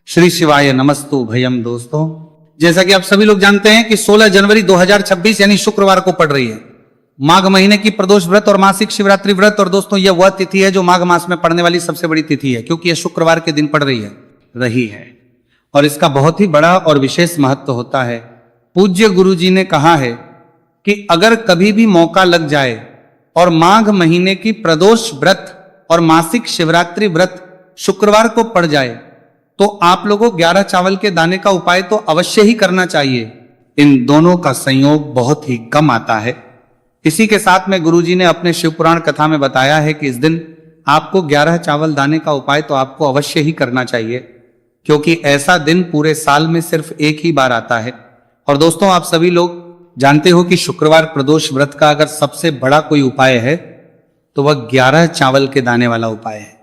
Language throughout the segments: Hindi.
श्री शिवाय नमस्तु भयम। दोस्तों, जैसा कि आप सभी लोग जानते हैं कि 16 जनवरी 2026 यानी शुक्रवार को पड़ रही है माघ महीने की प्रदोष व्रत और मासिक शिवरात्रि व्रत। और दोस्तों, यह वह तिथि है जो माघ मास में पड़ने वाली सबसे बड़ी तिथि है, क्योंकि यह शुक्रवार के दिन पड़ रही है और इसका बहुत ही बड़ा और विशेष महत्व होता है। पूज्य गुरु जी ने कहा है कि अगर कभी भी मौका लग जाए और माघ महीने की प्रदोष व्रत और मासिक शिवरात्रि व्रत शुक्रवार को पड़ जाए तो आप लोगों को 11 चावल के दाने का उपाय तो अवश्य ही करना चाहिए। इन दोनों का संयोग बहुत ही कम आता है। इसी के साथ में गुरुजी ने अपने शिव पुराण कथा में बताया है कि इस दिन आपको 11 चावल दाने का उपाय तो आपको अवश्य ही करना चाहिए, क्योंकि ऐसा दिन पूरे साल में सिर्फ एक ही बार आता है। और दोस्तों, आप सभी लोग जानते हो कि शुक्रवार प्रदोष व्रत का अगर सबसे बड़ा कोई उपाय है तो वह 11 चावल के दाने वाला उपाय है।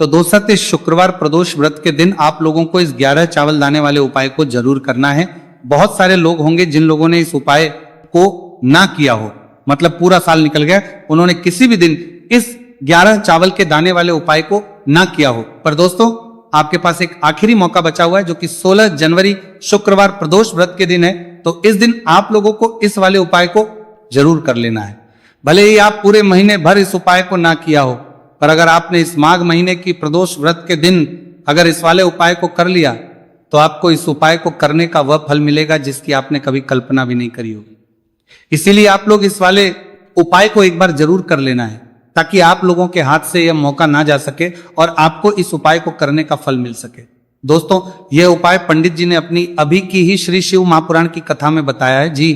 तो दोस्तों, इस शुक्रवार प्रदोष व्रत के दिन आप लोगों को इस 11 चावल दाने वाले उपाय को जरूर करना है। बहुत सारे लोग होंगे जिन लोगों ने इस उपाय को ना किया हो, मतलब पूरा साल निकल गया, उन्होंने किसी भी दिन इस 11 चावल के दाने वाले उपाय को ना किया हो। पर दोस्तों, आपके पास एक आखिरी मौका बचा हुआ है जो कि 16 जनवरी शुक्रवार प्रदोष व्रत के दिन है। तो इस दिन आप लोगों को इस वाले उपाय को जरूर कर लेना है। भले ही आप पूरे महीने भर इस उपाय को ना किया हो, पर अगर आपने इस माघ महीने की प्रदोष व्रत के दिन अगर इस वाले उपाय को कर लिया तो आपको इस उपाय को करने का वह फल मिलेगा जिसकी आपने कभी कल्पना भी नहीं करी होगी। इसीलिए आप लोग इस वाले उपाय को एक बार जरूर कर लेना है, ताकि आप लोगों के हाथ से यह मौका ना जा सके और आपको इस उपाय को करने का फल मिल सके। दोस्तों, यह उपाय पंडित जी ने अपनी अभी की ही श्री शिव महापुराण की कथा में बताया है। जी,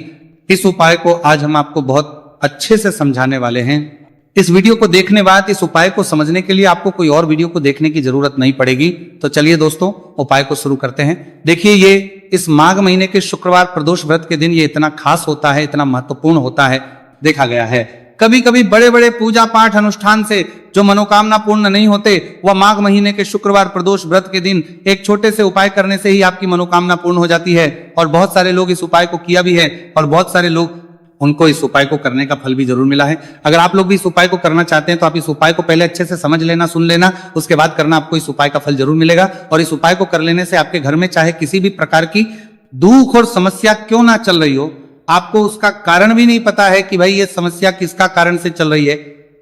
इस उपाय को आज हम आपको बहुत अच्छे से समझाने वाले हैं। इस वीडियो को देखने बाद इस उपाय को समझने के लिए आपको कोई और वीडियो को देखने की जरूरत नहीं पड़ेगी। तो चलिए दोस्तों, उपाय को शुरू करते हैं। देखिए, ये इस माघ महीने के शुक्रवार प्रदोष व्रत के दिन ये इतना खास होता है, इतना महत्वपूर्ण होता है, देखा गया है। कभी कभी बड़े बड़े पूजा पाठ अनुष्ठान से जो मनोकामना पूर्ण नहीं होते, वह माघ महीने के शुक्रवार प्रदोष व्रत के दिन एक छोटे से उपाय करने से ही आपकी मनोकामना पूर्ण हो जाती है। और बहुत सारे लोग इस उपाय को किया भी है और बहुत सारे लोग उनको इस उपाय को करने का फल भी जरूर मिला है। अगर आप लोग भी इस उपाय को करना चाहते हैं तो आप इस उपाय को पहले अच्छे से समझ लेना, सुन लेना, उसके बाद करना, आपको इस उपाय का फल जरूर मिलेगा। और इस उपाय को कर लेने से आपके घर में चाहे किसी भी प्रकार की दुख और समस्या क्यों ना चल रही हो, आपको उसका कारण भी नहीं पता है कि भाई ये समस्या किसका कारण से चल रही है,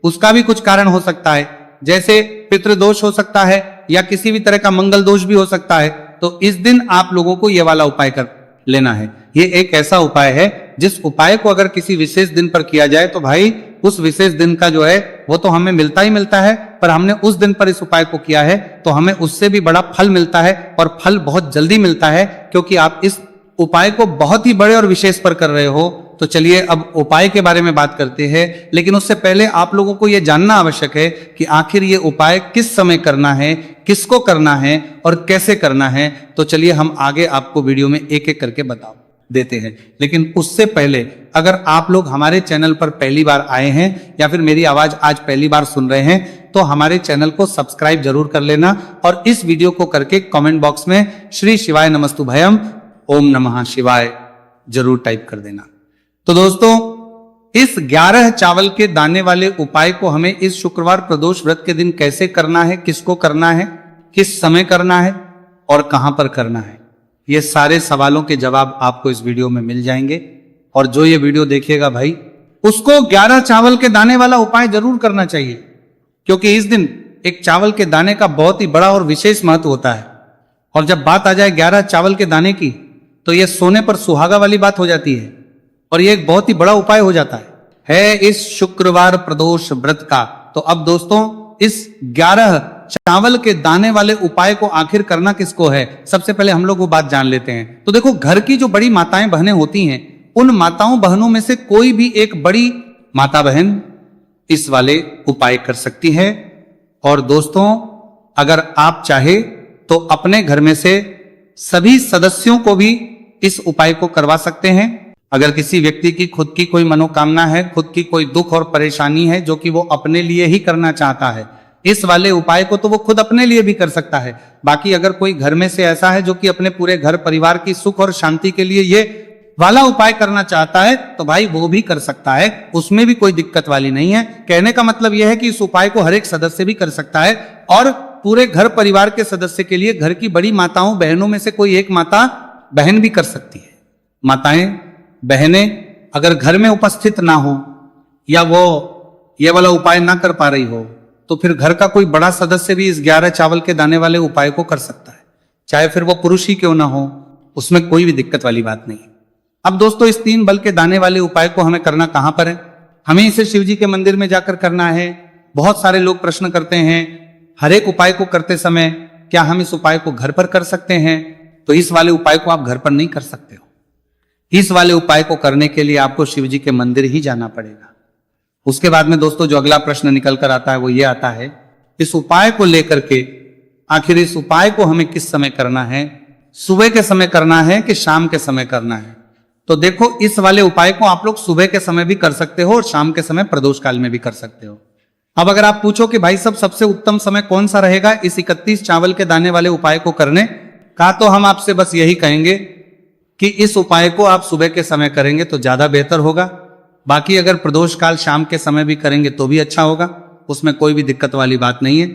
उसका भी कुछ कारण हो सकता है। जैसे पितृदोष हो सकता है या किसी भी तरह का मंगल दोष भी हो सकता है। तो इस दिन आप लोगों को ये वाला उपाय कर लेना है। ये एक ऐसा उपाय है जिस उपाय को अगर किसी विशेष दिन पर किया जाए तो भाई उस विशेष दिन का जो है वो तो हमें मिलता ही मिलता है, पर हमने उस दिन पर इस उपाय को किया है तो हमें उससे भी बड़ा फल मिलता है, और फल बहुत जल्दी मिलता है, क्योंकि आप इस उपाय को बहुत ही बड़े और विशेष पर कर रहे हो। तो चलिए अब उपाय के बारे में बात करते हैं, लेकिन उससे पहले आप लोगों को यह जानना आवश्यक है कि आखिर ये उपाय किस समय करना है, किसको करना है और कैसे करना है। तो चलिए हम आगे आपको वीडियो में एक एक करके बता देते हैं। लेकिन उससे पहले अगर आप लोग हमारे चैनल पर पहली बार आए हैं या फिर मेरी आवाज आज पहली बार सुन रहे हैं तो हमारे चैनल को सब्सक्राइब जरूर कर लेना, और इस वीडियो को करके कमेंट बॉक्स में श्री शिवाय नमस्तु भयम, ओम नमः शिवाय जरूर टाइप कर देना। तो दोस्तों, इस 11 चावल के दाने वाले उपाय को हमें इस शुक्रवार प्रदोष व्रत के दिन कैसे करना है, किसको करना है, किस समय करना है और कहां पर करना है, ये सारे सवालों के जवाब आपको इस वीडियो में मिल जाएंगे। और जो ये वीडियो देखेगा भाई, उसको 11 चावल के दाने वाला उपाय जरूर करना चाहिए, क्योंकि इस दिन एक चावल के दाने का बहुत ही बड़ा और विशेष महत्व होता है। और जब बात आ जाए 11 चावल के दाने की तो यह सोने पर सुहागा वाली बात हो जाती है, और यह एक बहुत ही बड़ा उपाय हो जाता है इस शुक्रवार प्रदोष व्रत का। तो अब दोस्तों, इस 11 चावल के दाने वाले उपाय को आखिर करना किसको है, सबसे पहले हम लोग वो बात जान लेते हैं। तो देखो, घर की जो बड़ी माताएं बहनें होती हैं, उन माताओं बहनों में से कोई भी एक बड़ी माता बहन इस वाले उपाय कर सकती है। और दोस्तों, अगर आप चाहे तो अपने घर में से सभी सदस्यों को भी इस उपाय को करवा सकते हैं। अगर किसी व्यक्ति की खुद की कोई मनोकामना है, खुद की कोई दुख और परेशानी है जो कि वो अपने लिए ही करना चाहता है, इस वाले उपाय को तो वो खुद अपने लिए भी कर सकता है। बाकी अगर कोई घर में से ऐसा है जो कि अपने पूरे घर परिवार की सुख और शांति के लिए ये वाला उपाय करना चाहता है तो भाई वो भी कर सकता है, उसमें भी कोई दिक्कत वाली नहीं है। कहने का मतलब यह है कि इस उपाय को हर एक सदस्य भी कर सकता है। और पूरे घर परिवार के सदस्य के लिए घर की बड़ी माताओं बहनों में से कोई एक माता बहन भी कर सकती है। माताएं बहनें अगर घर में उपस्थित ना हो या वो ये वाला उपाय ना कर पा रही हो तो फिर घर का कोई बड़ा सदस्य भी इस 11 चावल के दाने वाले उपाय को कर सकता है, चाहे फिर वो पुरुष ही क्यों ना हो, उसमें कोई भी दिक्कत वाली बात नहीं। अब दोस्तों इस 3 बल के दाने वाले उपाय को हमें करना कहां पर है? हमें इसे शिव जी के मंदिर में जाकर करना है। बहुत सारे लोग प्रश्न करते हैं हर एक उपाय को करते समय क्या हम इस उपाय को घर पर कर सकते हैं? तो इस वाले उपाय को आप घर पर नहीं कर सकते हो। इस वाले उपाय को करने के लिए आपको शिव जी के मंदिर ही जाना पड़ेगा। उसके बाद में दोस्तों जो अगला प्रश्न निकल कर आता है वो ये आता है, इस उपाय को लेकर के आखिर इस उपाय को हमें किस समय करना है? सुबह के समय करना है कि शाम के समय करना है? तो देखो इस वाले उपाय को आप लोग सुबह के समय भी कर सकते हो और शाम के समय प्रदोष काल में भी कर सकते हो। अब अगर आप पूछो कि भाई सब सबसे उत्तम समय कौन सा रहेगा इस 31 चावल के दाने वाले उपाय को करने का, तो हम आपसे बस यही कहेंगे कि इस उपाय को आप सुबह के समय करेंगे तो ज्यादा बेहतर होगा। बाकी अगर प्रदोष काल शाम के समय भी करेंगे तो भी अच्छा होगा, उसमें कोई भी दिक्कत वाली बात नहीं है।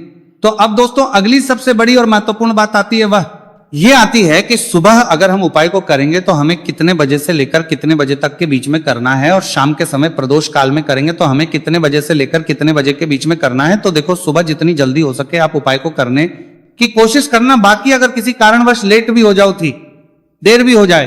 तो अब दोस्तों अगली सबसे बड़ी और महत्वपूर्ण बात आती है, वह ये आती है कि सुबह अगर हम उपाय को करेंगे तो हमें कितने बजे से लेकर कितने बजे तक के बीच में करना है, और शाम के समय प्रदोष काल में करेंगे तो हमें कितने बजे से लेकर कितने बजे के बीच में करना है। तो देखो सुबह जितनी जल्दी हो सके आप उपाय को करने की कोशिश करना। बाकी अगर किसी कारणवश लेट भी हो जाओ, थी देर भी हो जाए,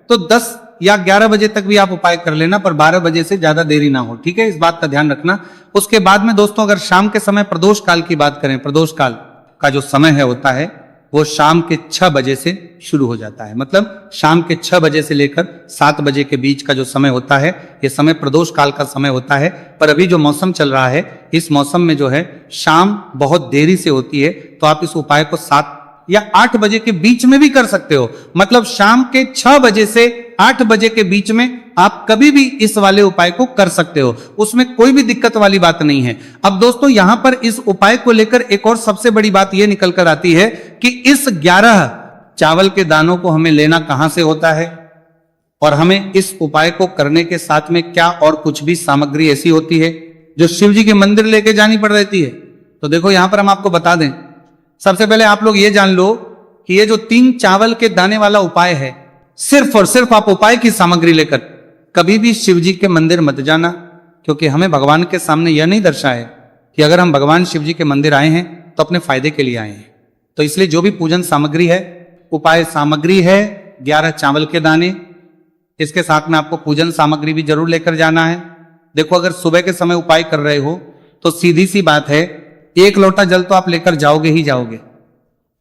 तो 10 या 11 बजे तक भी आप उपाय कर लेना, पर 12 बजे से ज्यादा देरी ना हो, ठीक है? इस बात का ध्यान रखना। उसके बाद में दोस्तों अगर शाम के समय प्रदोष काल की बात करें, प्रदोष काल का जो समय है होता है वो शाम के 6 बजे से शुरू हो जाता है। मतलब शाम के 6 बजे से लेकर 7 बजे के बीच का जो समय होता है ये समय प्रदोष काल का समय होता है। पर अभी जो मौसम चल रहा है इस मौसम में जो है शाम बहुत देरी से होती है, तो आप इस उपाय को 7 या 8 बजे के बीच में भी कर सकते हो। मतलब शाम के 6 बजे से 8 बजे के बीच में आप कभी भी इस वाले उपाय को कर सकते हो, उसमें कोई भी दिक्कत वाली बात नहीं है। अब दोस्तों यहां पर इस उपाय को लेकर एक और सबसे बड़ी बात यह निकल कर आती है कि इस 11 चावल के दानों को हमें लेना कहां से होता है, और हमें इस उपाय को करने के साथ में क्या और कुछ भी सामग्री ऐसी होती है जो शिव जी के मंदिर लेके जानी पड़ रहती है। तो देखो यहां पर हम आपको बता दें, सबसे पहले आप लोग ये जान लो कि ये जो 3 चावल के दाने वाला उपाय है, सिर्फ और सिर्फ आप उपाय की सामग्री लेकर कभी भी शिव जी के मंदिर मत जाना, क्योंकि हमें भगवान के सामने यह नहीं दर्शाया है कि अगर हम भगवान शिव जी के मंदिर आए हैं तो अपने फायदे के लिए आए हैं। तो इसलिए जो भी पूजन सामग्री है, उपाय सामग्री है 11 चावल के दाने, इसके साथ में आपको पूजन सामग्री भी जरूर लेकर जाना है। देखो अगर सुबह के समय उपाय कर रहे हो तो सीधी सी बात है 1 लोटा जल तो आप लेकर जाओगे ही जाओगे।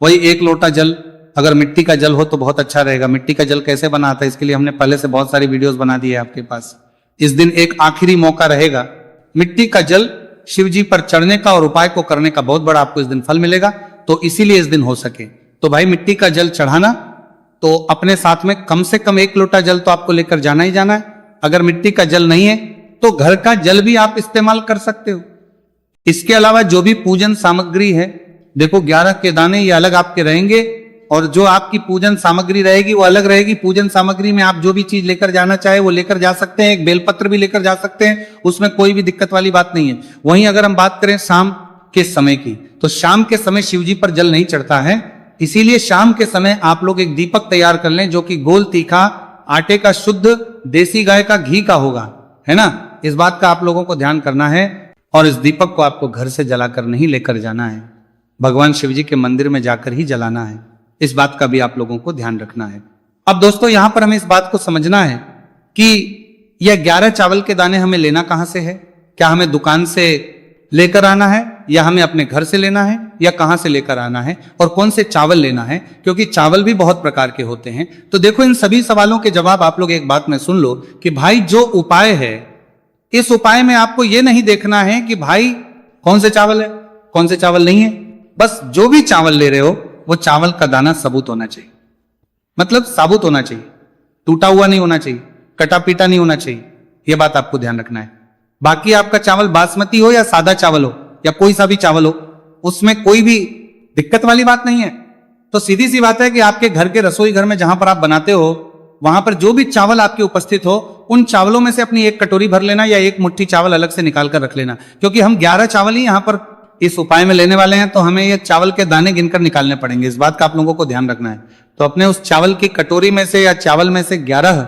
वही 1 लोटा जल अगर मिट्टी का जल हो तो बहुत अच्छा रहेगा। मिट्टी का जल कैसे बनाता है इसके लिए हमने पहले से बहुत सारी वीडियोस बना दी है आपके पास। इस दिन एक आखिरी मौका रहेगा मिट्टी का जल शिव जी पर चढ़ने का और उपाय को करने का, बहुत बड़ा आपको इस दिन फल मिलेगा। तो इसीलिए इस दिन हो सके तो भाई मिट्टी का जल चढ़ाना, तो अपने साथ में कम से कम 1 लोटा जल तो आपको लेकर जाना ही जाना है। अगर मिट्टी का जल नहीं है तो घर का जल भी आप इस्तेमाल कर सकते हो। इसके अलावा जो भी पूजन सामग्री है, देखो 11 के दाने ये अलग आपके रहेंगे और जो आपकी पूजन सामग्री रहेगी वो अलग रहेगी। पूजन सामग्री में आप जो भी चीज लेकर जाना चाहे वो लेकर जा सकते हैं। एक बेलपत्र भी लेकर जा सकते हैं, उसमें कोई भी दिक्कत वाली बात नहीं है। वहीं अगर हम बात करें शाम के समय की, तो शाम के समय शिव जी पर जल नहीं चढ़ता है, इसीलिए शाम के समय आप लोग एक दीपक तैयार कर लें जो कि गोल तीखा आटे का शुद्ध देसी गाय का घी का होगा, है ना। इस बात का आप लोगों को ध्यान करना है और इस दीपक को आपको घर से जलाकर नहीं लेकर जाना है, भगवान शिव जी के मंदिर में जाकर ही जलाना है। इस बात का भी आप लोगों को ध्यान रखना है। अब दोस्तों यहां पर हमें इस बात को समझना है कि यह 11 चावल के दाने हमें लेना कहां से है। क्या हमें दुकान से लेकर आना है या हमें अपने घर से लेना है या कहां से लेकर आना है और कौन से चावल लेना है, क्योंकि चावल भी बहुत प्रकार के होते हैं। तो देखो इन सभी सवालों के जवाब आप लोग एक बात में सुन लो कि भाई जो उपाय है, इस उपाय में आपको यह नहीं देखना है कि भाई कौन से चावल है कौन से चावल नहीं है। बस जो भी चावल ले रहे हो वो चावल का दाना सबूत होना चाहिए, मतलब साबुत होना चाहिए, टूटा हुआ नहीं होना चाहिए, कटा पीटा नहीं होना चाहिए। यह बात आपको ध्यान रखना है। बाकी आपका चावल बासमती हो या सादा चावल हो या कोई सा भी चावल हो, उसमें कोई भी दिक्कत वाली बात नहीं है। तो सीधी सी बात है कि आपके घर के रसोई घर में जहां पर आप बनाते हो वहां पर जो भी चावल आपके उपस्थित हो उन चावलों में से अपनी 1 कटोरी भर लेना या 1 मुट्ठी चावल अलग से निकाल कर रख लेना, क्योंकि हम 11 चावल ही यहां पर इस उपाय में लेने वाले हैं तो हमें ये चावल के दाने गिनकर निकालने पड़ेंगे। इस बात का आप लोगों को ध्यान रखना है। तो अपने उस चावल की कटोरी में से या चावल में से 11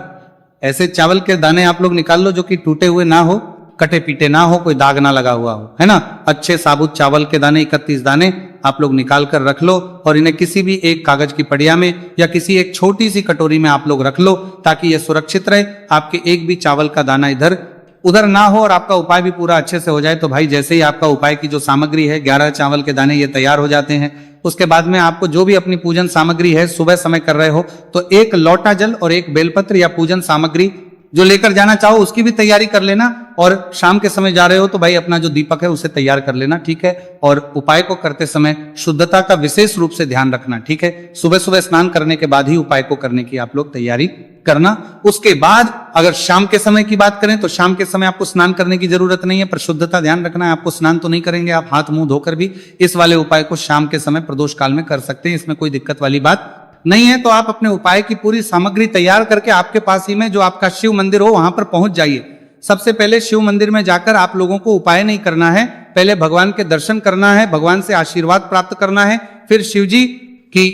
ऐसे चावल के दाने आप लोग निकाल लो जो कि टूटे हुए ना हो, कटे पीटे ना हो, कोई दाग ना लगा हुआ हो, है ना। अच्छे साबुत चावल के दाने 31 दाने आप लोग निकाल कर रख लो और इन्हें किसी भी एक कागज की पड़िया में या किसी एक छोटी सी कटोरी में आप लोग रख लो ताकि यह सुरक्षित रहे, आपके एक भी चावल का दाना इधर उधर ना हो और आपका उपाय भी पूरा अच्छे से हो जाए। तो भाई जैसे ही आपका उपाय की जो सामग्री है 11 चावल के दाने ये तैयार हो जाते हैं, उसके बाद में आपको जो भी अपनी पूजन सामग्री है सुबह समय कर रहे हो तो एक लोटा जल और एक बेलपत्र या पूजन सामग्री जो लेकर जाना चाहो उसकी भी तैयारी कर लेना। और शाम के समय जा रहे हो तो भाई अपना जो दीपक है उसे तैयार कर लेना, ठीक है। और उपाय को करते समय शुद्धता का विशेष रूप से ध्यान रखना, ठीक है। सुबह सुबह स्नान करने के बाद ही उपाय को करने की आप लोग तैयारी करना। उसके बाद अगर शाम के समय की बात करें तो शाम के समय आपको स्नान करने की जरूरत नहीं है, पर शुद्धता ध्यान रखना है। आपको स्नान तो नहीं करेंगे, आप हाथ मुंह धोकर भी इस वाले उपाय को शाम के समय प्रदोष काल में कर सकते हैं, इसमें कोई दिक्कत वाली बात नहीं है। तो आप अपने उपाय की पूरी सामग्री तैयार करके आपके पास ही में जो आपका शिव मंदिर हो वहां पर पहुंच जाइए। सबसे पहले शिव मंदिर में जाकर आप लोगों को उपाय नहीं करना है, पहले भगवान के दर्शन करना है, भगवान से आशीर्वाद प्राप्त करना है, फिर शिव जी की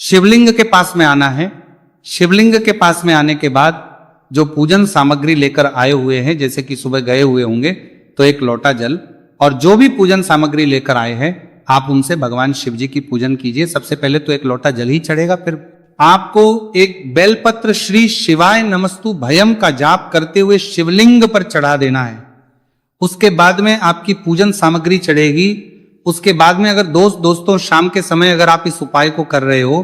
शिवलिंग के पास में आना है। शिवलिंग के पास में आने के बाद जो पूजन सामग्री लेकर आए हुए हैं, जैसे कि सुबह गए हुए होंगे तो एक लोटा जल और जो भी पूजन सामग्री लेकर आए हैं आप उनसे भगवान शिव जी की पूजन कीजिए। सबसे पहले तो एक लोटा जल ही चढ़ेगा, फिर आपको एक बेलपत्र श्री शिवाय नमस्तु भयम का जाप करते हुए शिवलिंग पर चढ़ा देना है। उसके बाद में आपकी पूजन सामग्री चढ़ेगी। उसके बाद में अगर दोस्तों शाम के समय अगर आप इस उपाय को कर रहे हो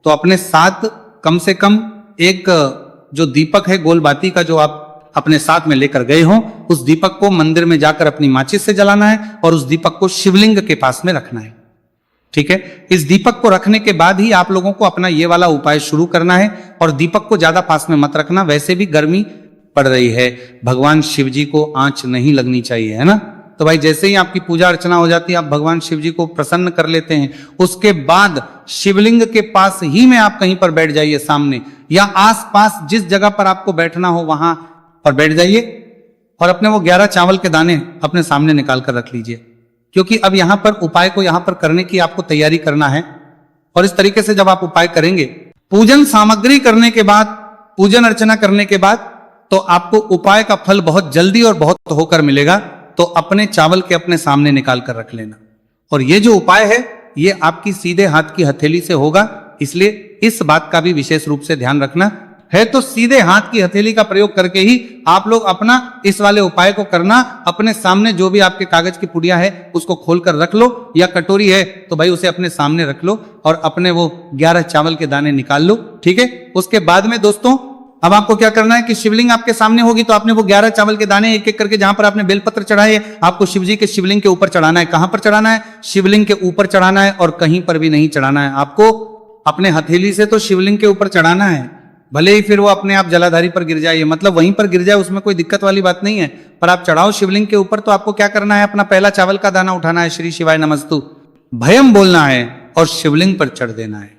तो अपने साथ कम से कम एक जो दीपक है गोल बाती का जो आप अपने साथ में लेकर गए हो उस दीपक को मंदिर में जाकर अपनी माचिस से जलाना है और उस दीपक को शिवलिंग के पास में रखना है, ठीक है। इस दीपक को रखने के बाद ही आप लोगों को अपना ये वाला उपाय शुरू करना है और दीपक को ज्यादा पास में मत रखना, वैसे भी गर्मी पड़ रही है, भगवान शिव जी को आंच नहीं लगनी चाहिए, है ना। तो भाई जैसे ही आपकी पूजा अर्चना हो जाती है आप भगवान शिव जी को प्रसन्न कर लेते हैं, उसके बाद शिवलिंग के पास ही में आप कहीं पर बैठ जाइए सामने या आसपास जिस जगह पर आपको बैठना हो वहां पर बैठ जाइए और अपने वो 11 चावल के दाने अपने सामने निकाल कर रख लीजिए, क्योंकि अब यहां पर उपाय को यहां पर करने की आपको तैयारी करना है। और इस तरीके से जब आप उपाय करेंगे, पूजन सामग्री करने के बाद, पूजन अर्चना करने के बाद, तो आपको उपाय का फल बहुत जल्दी और बहुत होकर मिलेगा। तो अपने चावल के अपने सामने निकाल कर रख लेना। और ये जो उपाय है ये आपकी सीधे हाथ की हथेली से होगा, इसलिए इस बात का भी विशेष रूप से ध्यान रखना है। तो सीधे हाथ की हथेली का प्रयोग करके ही आप लोग अपना इस वाले उपाय को करना। अपने सामने जो भी आपके कागज की पुड़िया है उसको खोलकर रख लो या कटोरी है तो भाई उसे अपने सामने रख लो और अपने वो 11 चावल के दाने निकाल लो, ठीक है। उसके बाद में दोस्तों अब आपको क्या करना है कि शिवलिंग आपके सामने होगी तो आपने वो 11 चावल के दाने एक एक करके जहां पर आपने बेलपत्र चढ़ाए आपको शिव जी के शिवलिंग के ऊपर चढ़ाना है। कहां पर चढ़ाना है? शिवलिंग के ऊपर चढ़ाना है और कहीं पर भी नहीं चढ़ाना है। आपको अपने हथेली से तो शिवलिंग के ऊपर चढ़ाना है, भले ही फिर वो अपने आप जलाधारी पर गिर जाए, मतलब वहीं पर गिर जाए, उसमें कोई दिक्कत वाली बात नहीं है, पर आप चढ़ाओ शिवलिंग के ऊपर। तो आपको क्या करना है, अपना पहला चावल का दाना उठाना है, श्री शिवाय नमस्तु भयम बोलना है और शिवलिंग पर चढ़ देना है।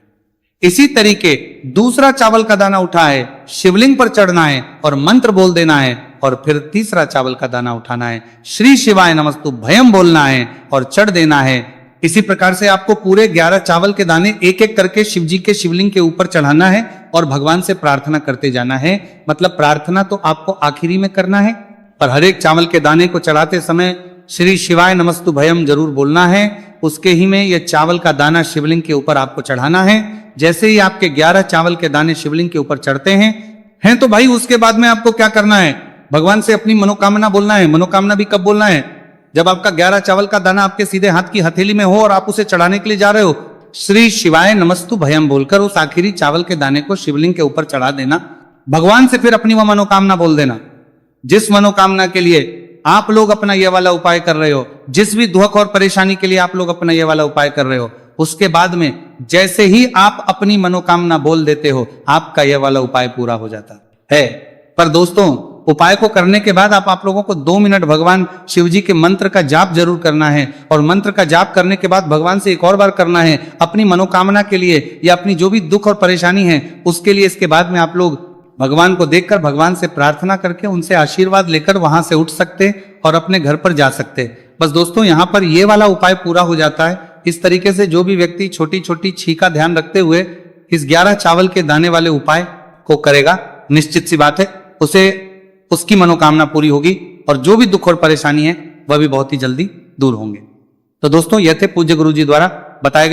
इसी तरीके दूसरा चावल का दाना उठा है, शिवलिंग पर चढ़ना है और मंत्र बोल देना है और फिर तीसरा चावल का दाना उठाना है, श्री शिवाय नमस्तु भयम बोलना है और चढ़ देना है। इसी प्रकार से आपको पूरे 11 चावल के दाने एक एक करके शिव जी के शिवलिंग के ऊपर चढ़ाना है और भगवान से प्रार्थना करते जाना है। मतलब प्रार्थना तो आपको आखिरी में करना है, पर हर एक चावल के दाने को चढ़ाते समय श्री शिवाय नमस्तु भयम जरूर बोलना है। उसके ही में यह चावल का दाना शिवलिंग के ऊपर आपको चढ़ाना है। जैसे ही आपके 11 चावल के दाने शिवलिंग के ऊपर चढ़ते हैं तो भाई उसके बाद में आपको क्या करना है, भगवान से अपनी मनोकामना बोलना है। मनोकामना भी कब बोलना है, जब आपका 11 चावल का दाना आपके सीधे हाथ की हथेली में हो और आप उसे चढ़ाने के लिए जा रहे हो, श्री शिवाय नमस्तु भयम बोलकर उस आखिरी चावल के दाने को शिवलिंग के ऊपर चढ़ा देना। भगवान से फिर अपनी वो मनोकामना बोल देना, जिस मनोकामना के लिए आप लोग अपना ये वाला उपाय कर रहे हो, जिस भी दुख और परेशानी के लिए आप लोग अपना ये वाला उपाय कर रहे हो, उसके बाद में जैसे ही आप अपनी मनोकामना बोल देते हो आपका यह वाला उपाय पूरा हो जाता है। पर दोस्तों उपाय को करने के बाद आप लोगों को 2 मिनट भगवान शिव जी के मंत्र का जाप जरूर करना है और मंत्र का जाप करने के बाद भगवान से एक और बार करना है अपनी मनोकामना के लिए या अपनी जो भी दुख और परेशानी है उसके लिए। इसके बाद में आप लोग भगवान को देखकर भगवान से प्रार्थना करके उनसे आशीर्वाद लेकर वहां से उठ सकते और अपने घर पर जा सकते। बस दोस्तों यहाँ पर ये वाला उपाय पूरा हो जाता है। इस तरीके से जो भी व्यक्ति छोटी छोटी छी का ध्यान रखते हुए इस 11 चावल के दाने वाले उपाय को करेगा, निश्चित सी बात है उसे उसकी मनोकामना पूरी होगी और जो भी दुख और परेशानी है वह भी बहुत ही जल्दी दूर होंगे। तो दोस्तों, यह थे पूज्य गुरु जी द्वारा बताए गए